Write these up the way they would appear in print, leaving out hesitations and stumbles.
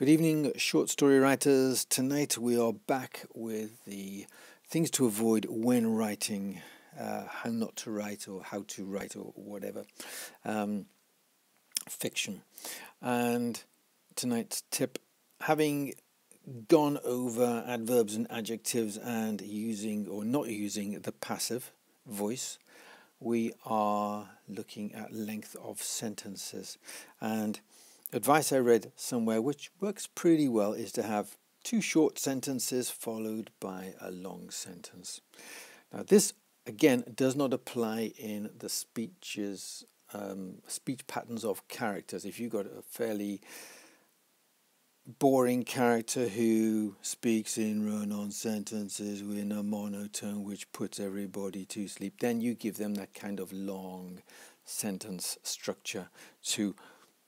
Good evening, short story writers. Tonight we are back with the things to avoid when writing, how not to write or how to write or whatever, fiction. And tonight's tip, having gone over adverbs and adjectives and using or not using the passive voice, we are looking at length of sentences. And advice I read somewhere, which works pretty well, is to have two short sentences followed by a long sentence. Now this, again, does not apply in the speech patterns of characters. If you've got a fairly boring character who speaks in run-on sentences in a monotone which puts everybody to sleep, then you give them that kind of long sentence structure to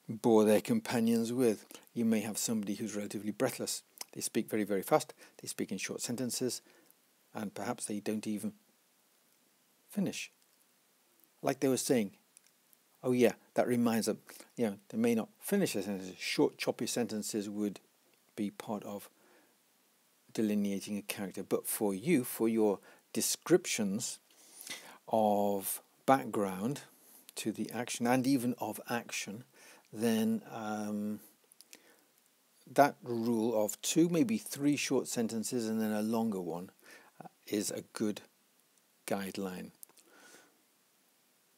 bore their companions with. You may have somebody who's relatively breathless. They speak very, very fast. They speak in short sentences, and perhaps they don't even finish. Like they were saying, oh yeah, that reminds them, they may not finish a sentence. Short, choppy sentences would be part of delineating a character. But for you, for your descriptions of background to the action and even of action, then that rule of two, maybe three short sentences and then a longer one is a good guideline.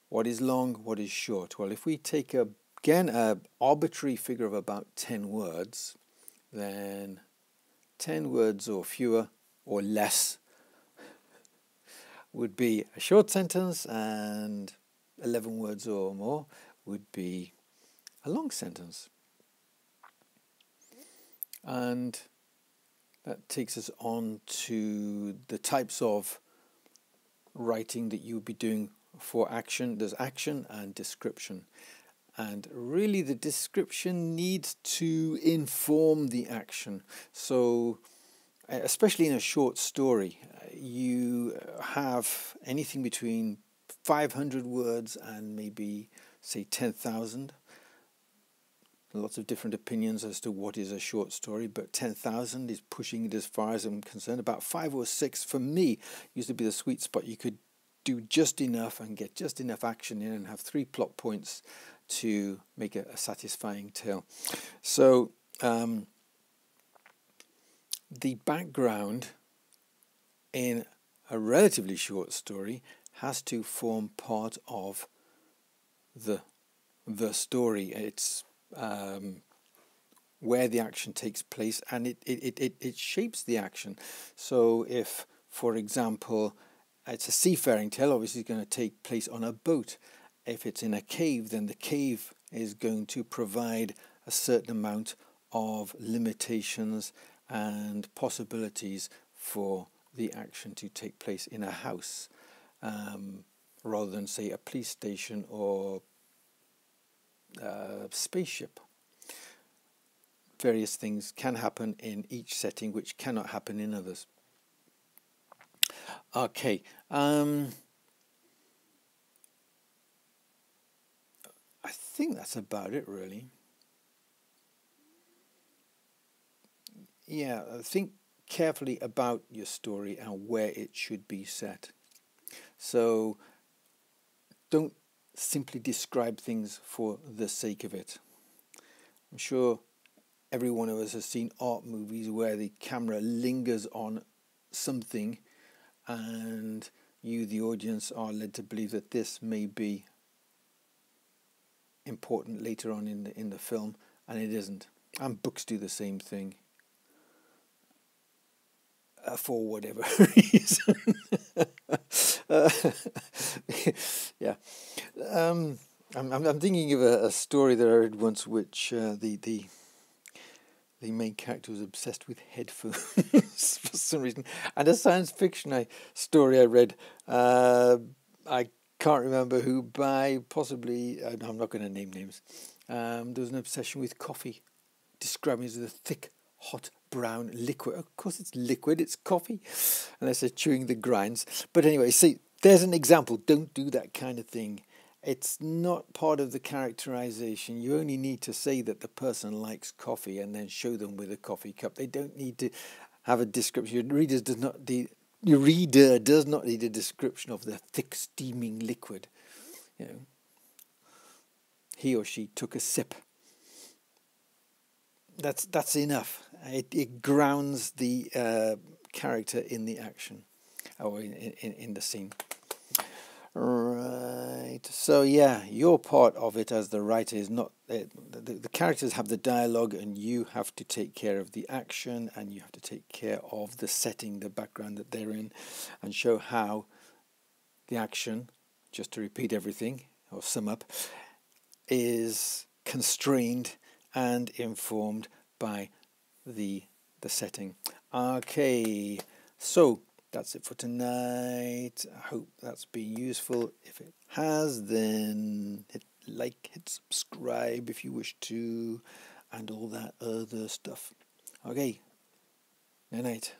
What is long? What is short? Well, if we take again an arbitrary figure of about 10 words, then 10 words or fewer or less would be a short sentence, and 11 words or more would be a long sentence. And that takes us on to the types of writing that you would be doing for action. There's action and description. And really the description needs to inform the action. So especially in a short story, you have anything between 500 words and maybe, say, 10,000. Lots of different opinions as to what is a short story, but 10,000 is pushing it as far as I'm concerned. About 5 or 6 for me used to be the sweet spot. You could do just enough and get just enough action in and have 3 plot points to make a satisfying tale. So the background in a relatively short story has to form part of the story. It's where the action takes place, and it shapes the action. So if, for example, it's a seafaring tale, obviously it's going to take place on a boat. If it's in a cave, then the cave is going to provide a certain amount of limitations and possibilities for the action to take place in a house, rather than, say, a police station or spaceship. Various things can happen in each setting which cannot happen in others. Okay, I think that's about it, really. Yeah, think carefully about your story and where it should be set. So don't simply describe things for the sake of it. I'm sure every one of us has seen art movies where the camera lingers on something and you, the audience, are led to believe that this may be important later on in the film, and it isn't. And books do the same thing, for whatever reason. Yeah. I'm thinking of a story that I read once, which the main character was obsessed with headphones for some reason. And a science fiction story I read, I can't remember who, by possibly, I'm not going to name names. There was an obsession with coffee, describing it as a thick, hot, brown liquid. Of course it's liquid, it's coffee, unless they're chewing the grinds. But anyway, see, there's an example. Don't do that kind of thing It's not part of the characterization. You only need to say that the person likes coffee and then show them with a coffee cup. They don't need to have a description. Your reader does not need a description of the thick steaming liquid. You know, he or she took a sip. That's enough. It grounds the character in the action, or in the scene. Right. So yeah, your part of it as the writer is not the characters have the dialogue, and you have to take care of the action, and you have to take care of the setting, the background that they're in, and show how the action, just to repeat everything or sum up, is constrained and informed by the setting. Okay, so that's it for tonight. I hope that's been useful. If it has, then hit like, hit subscribe if you wish to, and all that other stuff. Okay, night night.